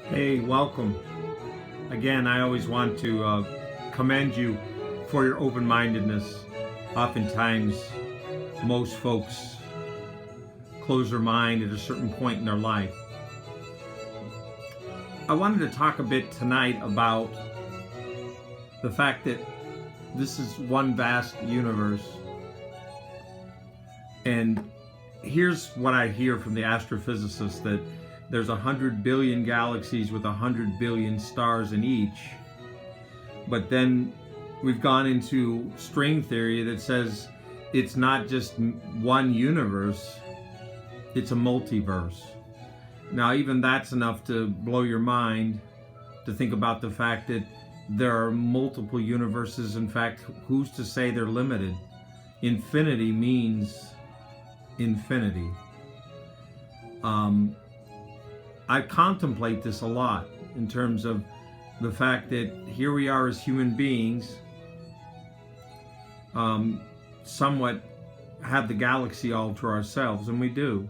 Hey, welcome. Again, I always want to commend you for your open-mindedness. Oftentimes, most folks close their mind at a certain point in their life. I wanted to talk a bit tonight about the fact that this is one vast universe. And here's what I hear from the astrophysicists, that there's 100 billion galaxies with 100 billion stars in each. But then we've gone into string theory that says it's not just one universe, it's a multiverse. Now, even that's enough to blow your mind, to think about the fact that there are multiple universes. In fact, who's to say they're limited? Infinity means infinity. I contemplate this a lot in terms of the fact that here we are as human beings, somewhat have the galaxy all to ourselves, and we do.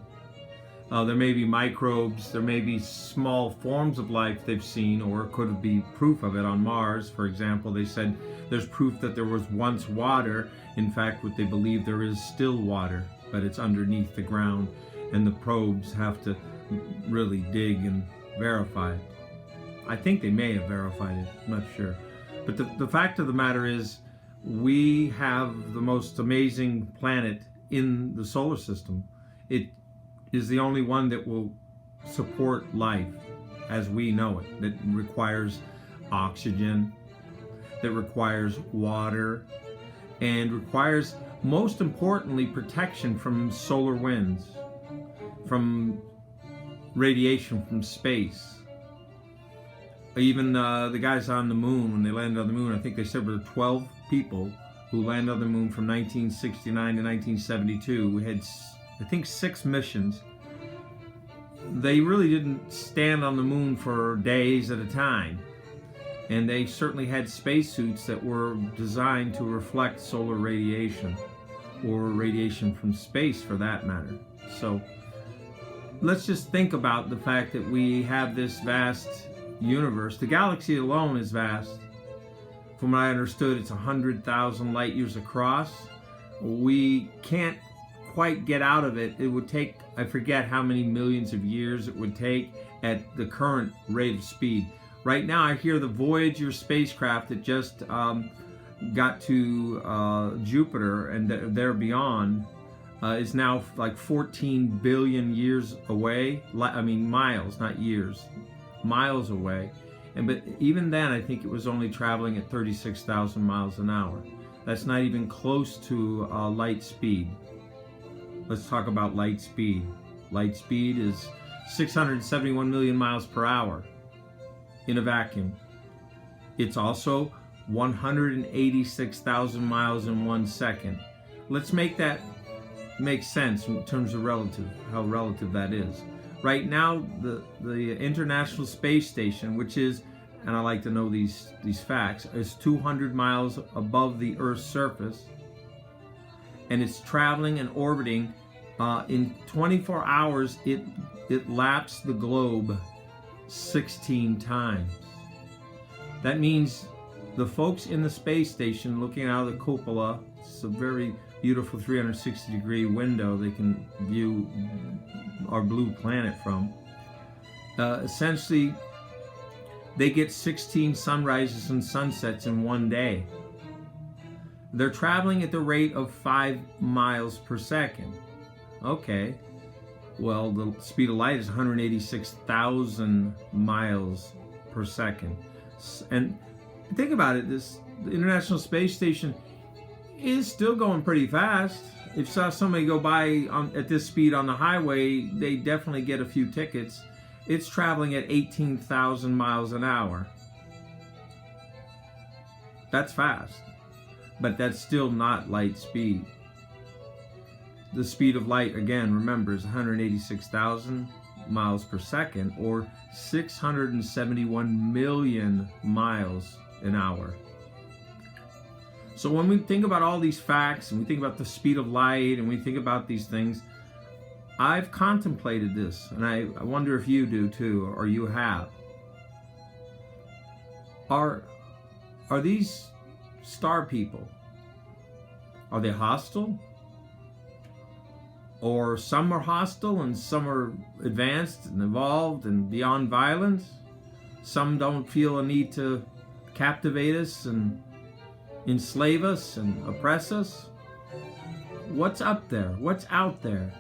There may be microbes, there may be small forms of life they've seen, or it could be proof of it on Mars. For example, they said there's proof that there was once water. In fact, what they believe, there is still water, but it's underneath the ground, and the probes have to really dig and verify it. I think they may have verified it, I'm not sure. But the fact of the matter is, we have the most amazing planet in the solar system. It is the only one that will support life as we know it, that requires oxygen, that requires water, and requires, most importantly, protection from solar winds, from radiation from space. Even the guys on the moon, when they landed on the moon, I think they said there were 12 people who landed on the moon from 1969 to 1972. We had, I think, 6 missions. They really didn't stand on the moon for days at a time. And they certainly had spacesuits that were designed to reflect solar radiation, or radiation from space for that matter. So let's just think about the fact that we have this vast universe. The galaxy alone is vast. From what I understood, it's 100,000 light years across. We can't quite get out of it. It would take, I forget how many millions of years it would take at the current rate of speed. Right now, I hear the Voyager spacecraft that just got to Jupiter and there beyond is now like 14 billion years away. I mean, miles, not years, miles away. But even then, I think it was only traveling at 36,000 miles an hour. That's not even close to light speed. Let's talk about light speed. Light speed is 671 million miles per hour in a vacuum. It's also 186,000 miles in 1 second. Let's make that make sense in terms of how relative that is. Right now, the International Space Station, which is, and I like to know these facts, is 200 miles above the Earth's surface, and it's traveling and orbiting. In 24 hours, it laps the globe 16 times. That means the folks in the space station looking out of the cupola, it's a very beautiful 360-degree window they can view our blue planet from. Essentially, they get 16 sunrises and sunsets in one day. They're traveling at the rate of 5 miles per second. Okay, well, the speed of light is 186,000 miles per second. And think about it, the International Space Station is still going pretty fast. If you saw somebody go by at this speed on the highway, they definitely get a few tickets. It's traveling at 18,000 miles an hour. That's fast, but that's still not light speed. The speed of light, again, remember, is 186,000 miles per second, or 671 million miles an hour. So when we think about all these facts, and we think about the speed of light, and we think about these things, I've contemplated this, and I wonder if you do too, or you have. Are these star people, are they hostile? Or some are hostile and some are advanced and evolved and beyond violence? Some don't feel a need to captivate us and enslave us and oppress us? What's up there? What's out there?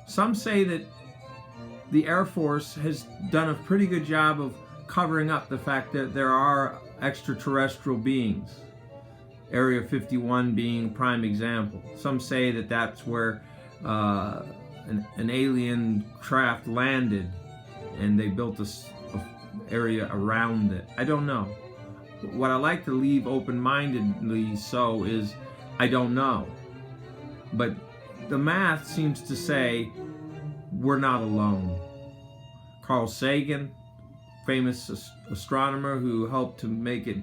Some say that the Air Force has done a pretty good job of covering up the fact that there are extraterrestrial beings. Area 51 being a prime example. Some say that that's where an alien craft landed and they built a area around it. I don't know. What I like to leave open-mindedly so is I don't know. But the math seems to say we're not alone. Carl Sagan, famous astronomer who helped to make it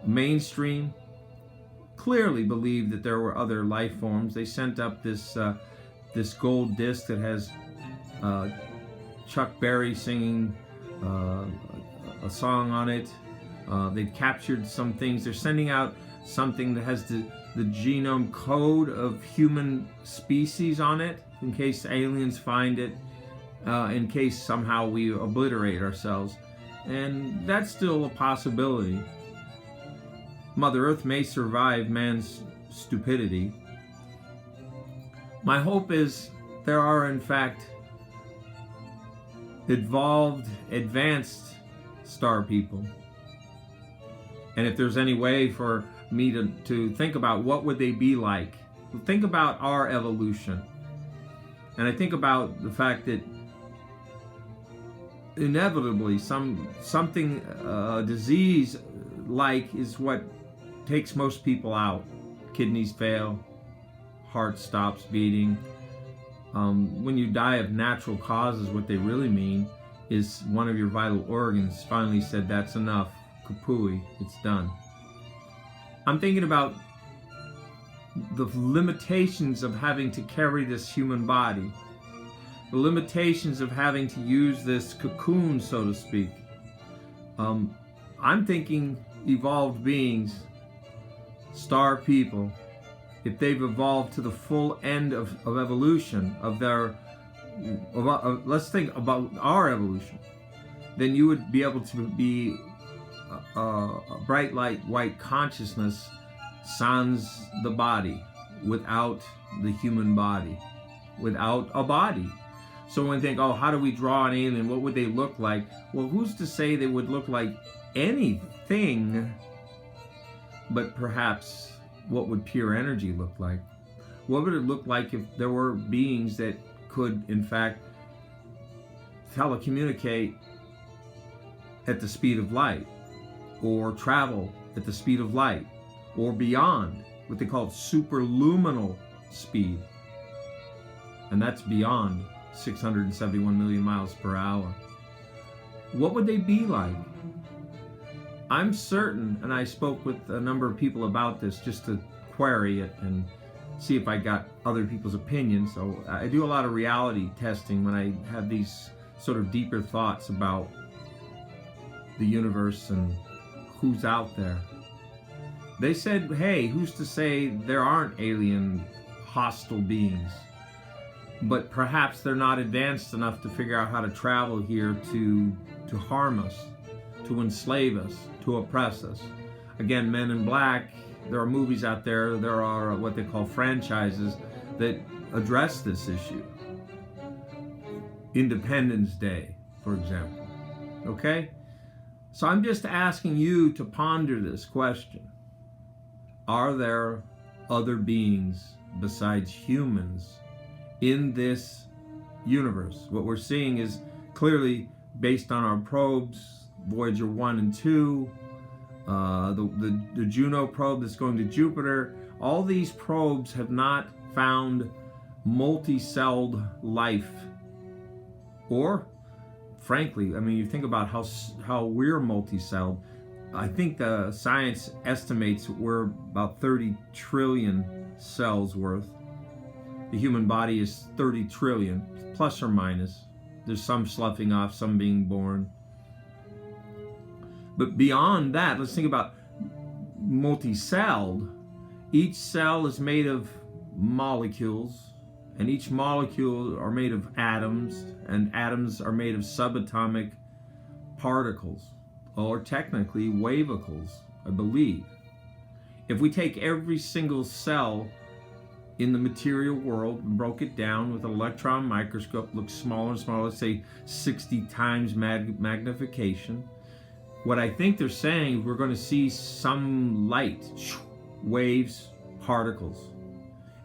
mainstream, clearly believed that there were other life forms. They sent up this gold disc that has Chuck Berry singing a song on it. They've captured some things. They're sending out something that has the genome code of human species on it, in case aliens find it, in case somehow we obliterate ourselves. And that's still a possibility. Mother Earth may survive man's stupidity. My hope is there are, in fact, evolved, advanced star people. And if there's any way for me to think about what would they be like, think about our evolution. And I think about the fact that inevitably something disease like is what takes most people out. Kidneys fail, heart stops beating. When you die of natural causes, what they really mean is one of your vital organs finally said that's enough, kapooey, it's done. I'm thinking about the limitations of having to carry this human body, the limitations of having to use this cocoon, so to speak. I'm thinking evolved beings, star people, if they've evolved to the full end of evolution, let's think about our evolution, then you would be able to be a bright light white consciousness sans the body, without the human body, without a body. So when we think, oh, how do we draw an alien? What would they look like? Well, who's to say they would look like anything but perhaps what would pure energy look like? What would it look like if there were beings that could, in fact, telecommunicate at the speed of light, or travel at the speed of light, or beyond, what they call superluminal speed? And that's beyond 671 million miles per hour. What would they be like? I'm certain, and I spoke with a number of people about this just to query it and see if I got other people's opinions. So I do a lot of reality testing when I have these sort of deeper thoughts about the universe and who's out there. They said, hey, who's to say there aren't alien hostile beings? But perhaps they're not advanced enough to figure out how to travel here to harm us, to enslave us, to oppress us. Again, Men in Black, there are movies out there, there are what they call franchises that address this issue. Independence Day, for example. Okay? So I'm just asking you to ponder this question. Are there other beings besides humans in this universe? What we're seeing is clearly based on our probes, Voyager 1 and 2, the Juno probe that's going to Jupiter. All these probes have not found multi-celled life. Or, frankly, I mean, you think about how we're multi-celled. I think the science estimates we're about 30 trillion cells worth. The human body is 30 trillion, plus or minus. There's some sloughing off, some being born. But beyond that, let's think about multi-celled. Each cell is made of molecules, and each molecule are made of atoms, and atoms are made of subatomic particles, or technically wavicles, I believe. If we take every single cell in the material world and broke it down with an electron microscope, looks smaller and smaller, let's say 60 times magnification, what I think they're saying is we're going to see some light, waves, particles.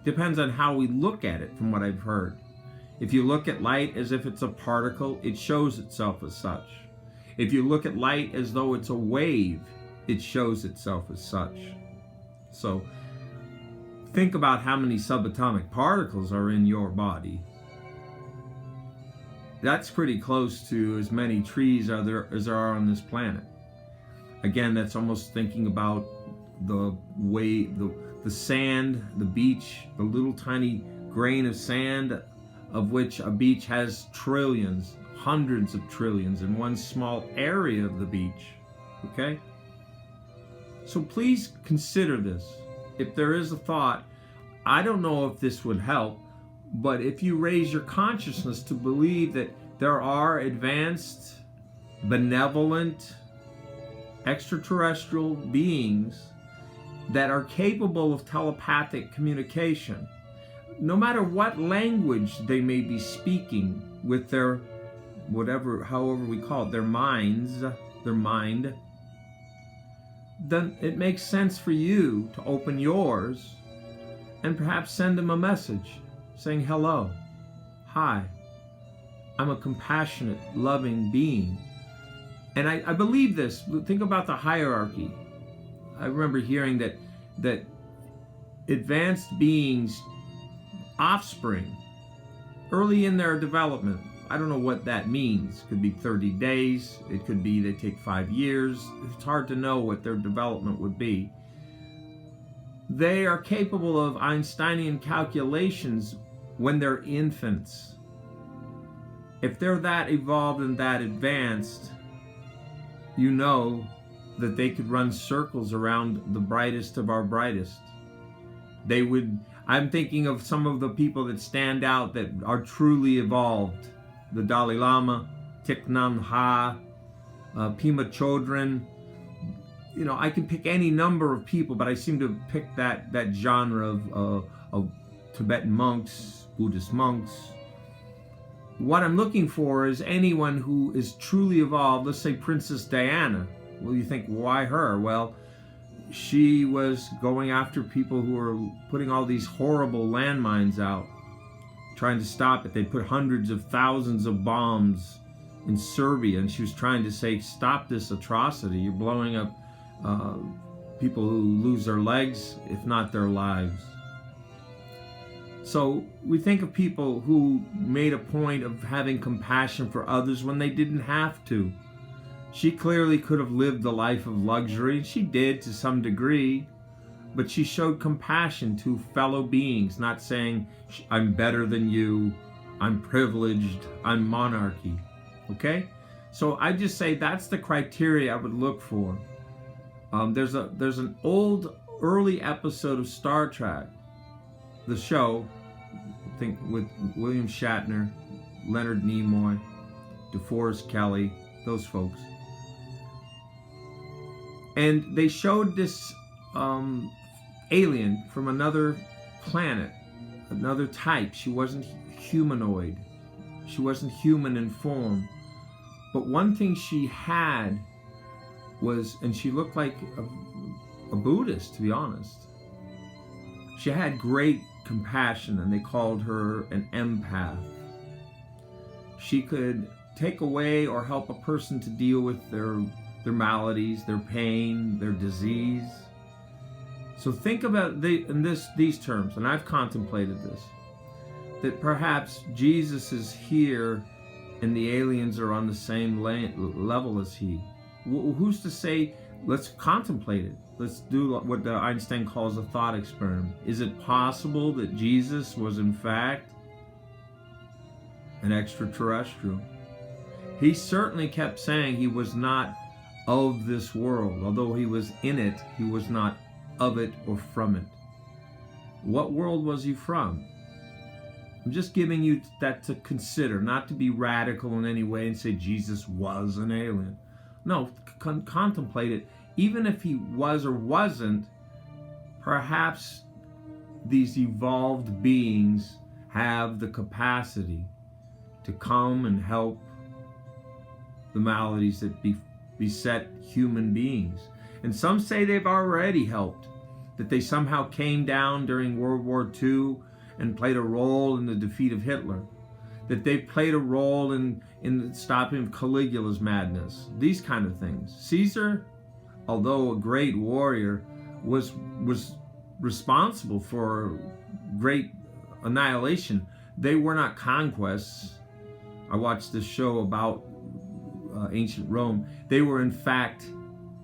Depends on how we look at it, from what I've heard. If you look at light as if it's a particle, it shows itself as such. If you look at light as though it's a wave, it shows itself as such. So think about how many subatomic particles are in your body. That's pretty close to as many trees as there are on this planet. Again, that's almost thinking about the sand, the beach, the little tiny grain of sand, of which a beach has trillions, hundreds of trillions in one small area of the beach. Okay? So please consider this. If there is a thought, I don't know if this would help, but if you raise your consciousness to believe that there are advanced, benevolent, extraterrestrial beings that are capable of telepathic communication, no matter what language they may be speaking with their, however we call it, their mind, then it makes sense for you to open yours and perhaps send them a message saying, hello, hi, I'm a compassionate, loving being. And I believe this. Think about the hierarchy. I remember hearing that advanced beings, offspring, early in their development, I don't know what that means. It could be 30 days. It could be they take 5 years. It's hard to know what their development would be. They are capable of Einsteinian calculations when they're infants. If they're that evolved and that advanced, you know that they could run circles around the brightest of our brightest. They would, I'm thinking of some of the people that stand out that are truly evolved. The Dalai Lama, Thich Nhat Hanh, Pema Chodron. You know, I can pick any number of people, but I seem to pick that genre of Tibetan monks, Buddhist monks. What I'm looking for is anyone who is truly evolved. Let's say Princess Diana. Well, you think, why her? Well, she was going after people who were putting all these horrible landmines out, trying to stop it. They put hundreds of thousands of bombs in Serbia, and she was trying to say, stop this atrocity. You're blowing up people who lose their legs, if not their lives. So we think of people who made a point of having compassion for others when they didn't have to. She clearly could have lived the life of luxury. She did to some degree, but she showed compassion to fellow beings, not saying, I'm better than you, I'm privileged, I'm monarchy. Okay? So I just say that's the criteria I would look for. There's an old, early episode of Star Trek, the show, I think with William Shatner, Leonard Nimoy, DeForest Kelley, those folks. And they showed this alien from another planet, another type. She wasn't humanoid. She wasn't human in form. But one thing she had was, and she looked like a Buddhist, to be honest. She had great compassion, and they called her an empath. She could take away or help a person to deal with their maladies, their pain, their disease. So think about these terms, and I've contemplated this, that perhaps Jesus is here and the aliens are on the same level as he. Who's to say? Let's contemplate it. Let's do what Einstein calls a thought experiment. Is it possible that Jesus was in fact an extraterrestrial? He certainly kept saying he was not of this world. Although he was in it, he was not of it or from it. What world was he from? I'm just giving you that to consider, not to be radical in any way and say Jesus was an alien. No, contemplate it. Even if he was or wasn't, perhaps these evolved beings have the capacity to come and help the maladies that beset human beings. And some say they've already helped, that they somehow came down during World War II and played a role in the defeat of Hitler, that they played a role in the stopping of Caligula's madness, these kind of things. Caesar, although a great warrior, was responsible for great annihilation. They were not conquests. I watched this show about ancient Rome. They were in fact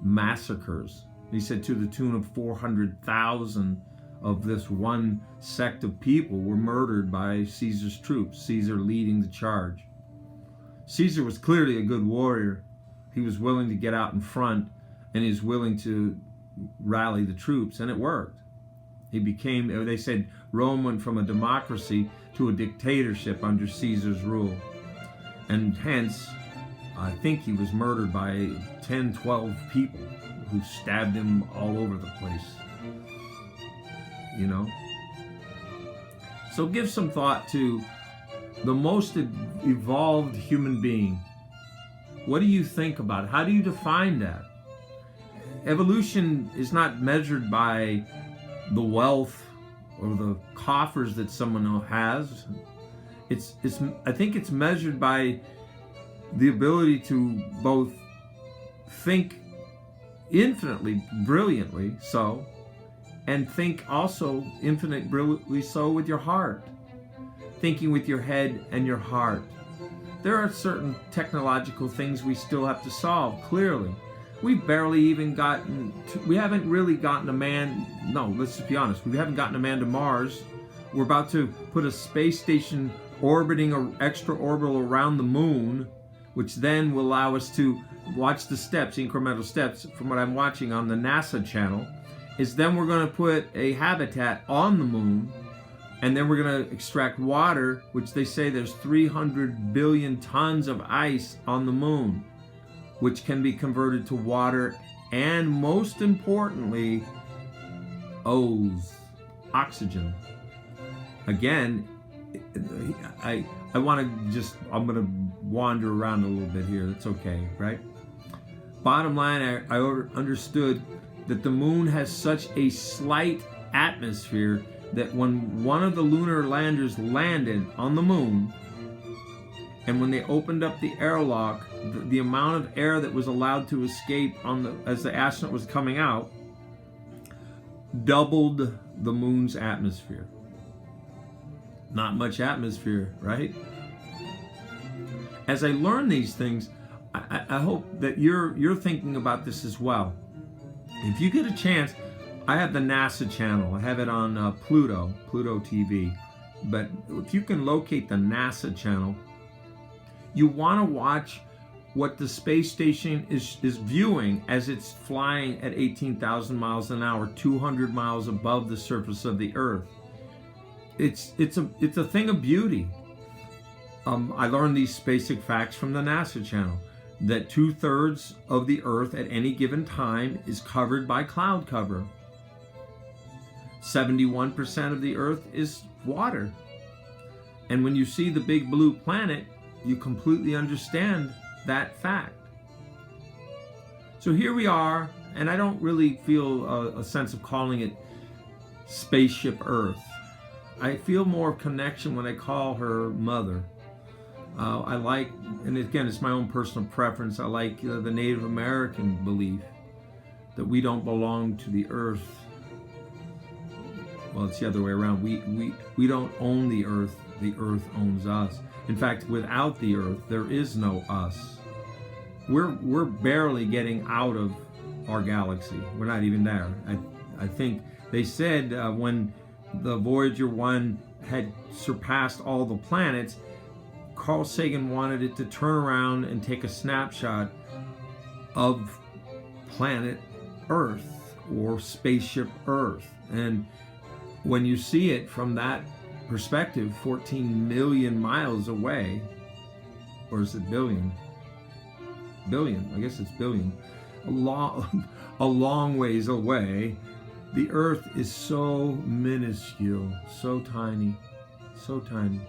massacres. He said to the tune of 400,000 of this one sect of people were murdered by Caesar's troops, Caesar leading the charge. Caesar was clearly a good warrior. He was willing to get out in front, and he was willing to rally the troops, and it worked. He became, they said, Rome went from a democracy to a dictatorship under Caesar's rule. And hence, I think he was murdered by 10, 12 people who stabbed him all over the place. You know? So give some thought to the most evolved human being. What do you think about it? How do you define that? Evolution is not measured by the wealth or the coffers that someone has. I think it's measured by the ability to both think infinitely brilliantly so, and think also infinitely brilliantly so with your heart. Thinking with your head and your heart. There are certain technological things we still have to solve, clearly. We've barely even we haven't really gotten a man, no, let's just be honest, we haven't gotten a man to Mars. We're about to put a space station orbiting or extra-orbital around the moon, which then will allow us to watch the steps, incremental steps, from what I'm watching on the NASA channel, is then we're going to put a habitat on the moon, and then we're going to extract water, which they say there's 300 billion tons of ice on the moon, which can be converted to water, and most importantly, oxygen. Again, I want to just, I'm going to wander around a little bit here. That's okay, right? Bottom line, I understood that the moon has such a slight atmosphere that when one of the lunar landers landed on the moon, and when they opened up the airlock, the amount of air that was allowed to escape as the astronaut was coming out doubled the moon's atmosphere. Not much atmosphere, right? As I learn these things, I hope that you're thinking about this as well. If you get a chance, I have the NASA channel. I have it on Pluto TV. But if you can locate the NASA channel, you want to watch what the space station is viewing as it's flying at 18,000 miles an hour, 200 miles above the surface of the Earth. It's a thing of beauty. I learned these basic facts from the NASA channel, that 2/3 of the Earth at any given time is covered by cloud cover. 71% of the Earth is water. And when you see the big blue planet, you completely understand that fact. So here we are, and I don't really feel a sense of calling it Spaceship Earth. I feel more connection when I call her Mother. I like, and again, it's my own personal preference, I like the Native American belief that we don't belong to the Earth. Well, it's the other way around. We don't own the Earth owns us. In fact, without the Earth, there is no us. We're barely getting out of our galaxy. We're not even there. I think they said when the Voyager 1 had surpassed all the planets, Carl Sagan wanted it to turn around and take a snapshot of planet Earth or spaceship Earth. And when you see it from that perspective, 14 million miles away, or is it billion? Billion, I guess it's billion. A long ways away, the Earth is so minuscule, so tiny, so tiny.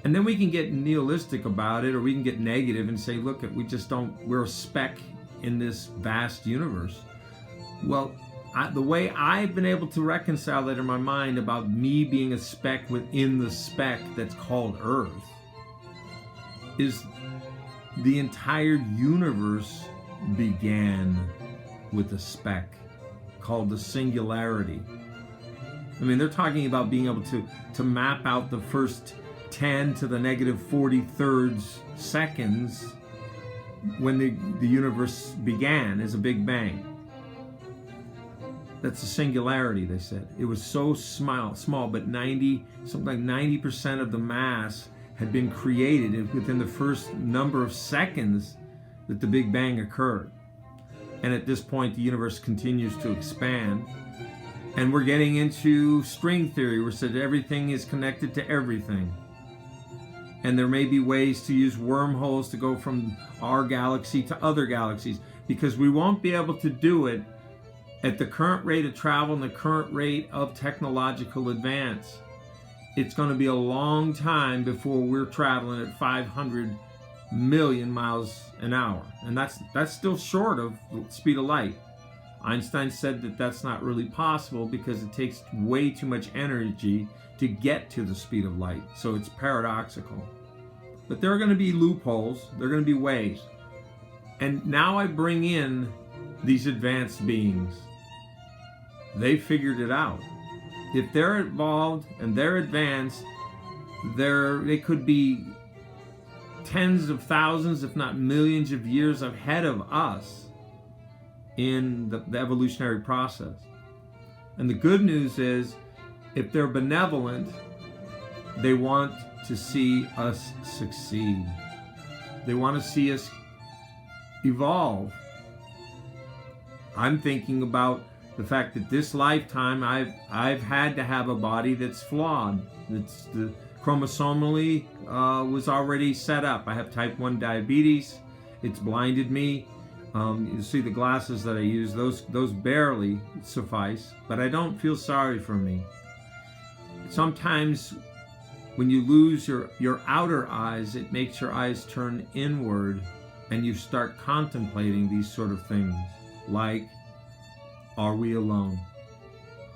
And then we can get nihilistic about it, or we can get negative and say, look, we're a speck in this vast universe. Well, the way I've been able to reconcile that in my mind about me being a speck within the speck that's called Earth is the entire universe began with a speck called the singularity. I mean, they're talking about being able to map out the first 10 to the negative 43rd seconds when the universe began as a Big Bang. That's a singularity, they said. It was so small, but something like 90% of the mass had been created within the first number of seconds that the Big Bang occurred. And at this point, the universe continues to expand. And we're getting into string theory, where it said everything is connected to everything. And there may be ways to use wormholes to go from our galaxy to other galaxies, because we won't be able to do it at the current rate of travel and the current rate of technological advance. It's going to be a long time before we're traveling at 500 million miles an hour. And that's still short of the speed of light. Einstein said that that's not really possible because it takes way too much energy to get to the speed of light. So it's paradoxical. But there are going to be loopholes. There are going to be ways. And now I bring in these advanced beings. They figured it out. If they're evolved and they're advanced, they could be tens of thousands, if not millions of years ahead of us in the evolutionary process. And the good news is, if they're benevolent, they want to see us succeed. They want to see us evolve. I'm thinking about the fact that this lifetime I've had to have a body that's flawed. That's chromosomally was already set up. I have type 1 diabetes. It's blinded me. You see the glasses that I use, those barely suffice, but I don't feel sorry for me. Sometimes when you lose your outer eyes, it makes your eyes turn inward, and you start contemplating these sort of things, like, are we alone?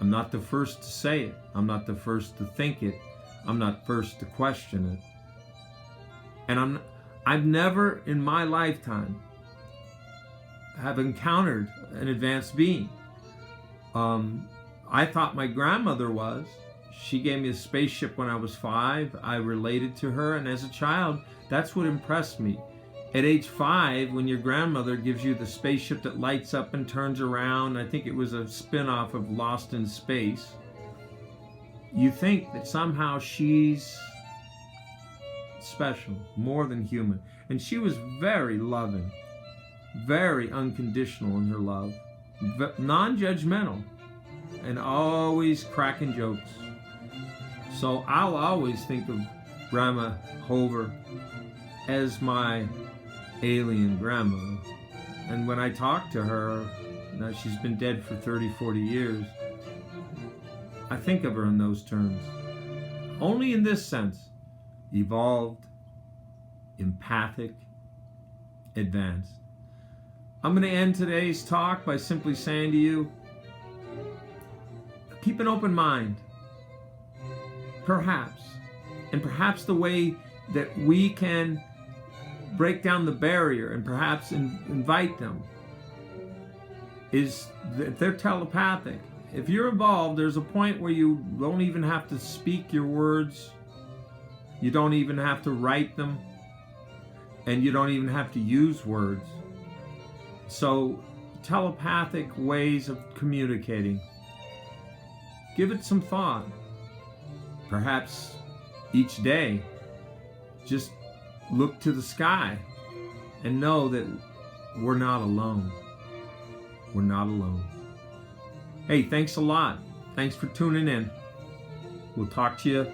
I'm not the first to say it. I'm not the first to think it. I'm not first to question it. And I've never in my lifetime have encountered an advanced being. I thought my grandmother was. She gave me a spaceship when I was 5. I related to her, and as a child, that's what impressed me. At age 5, when your grandmother gives you the spaceship that lights up and turns around, I think it was a spin-off of Lost in Space, you think that somehow she's special, more than human. And she was very loving, very unconditional in her love, non-judgmental, and always cracking jokes. So I'll always think of Grandma Hover as my alien grandmother. And when I talk to her, now she's been dead for 30, 40 years, I think of her in those terms. Only in this sense: evolved, empathic, advanced. I'm going to end today's talk by simply saying to you, keep an open mind. Perhaps. And perhaps the way that we can break down the barrier and perhaps invite them is that they're telepathic. If you're involved, there's a point where you don't even have to speak your words. You don't even have to write them. And you don't even have to use words. So, telepathic ways of communicating. Give it some thought. Perhaps each day, just look to the sky and know that we're not alone. We're not alone. Hey, thanks a lot. Thanks for tuning in. We'll talk to you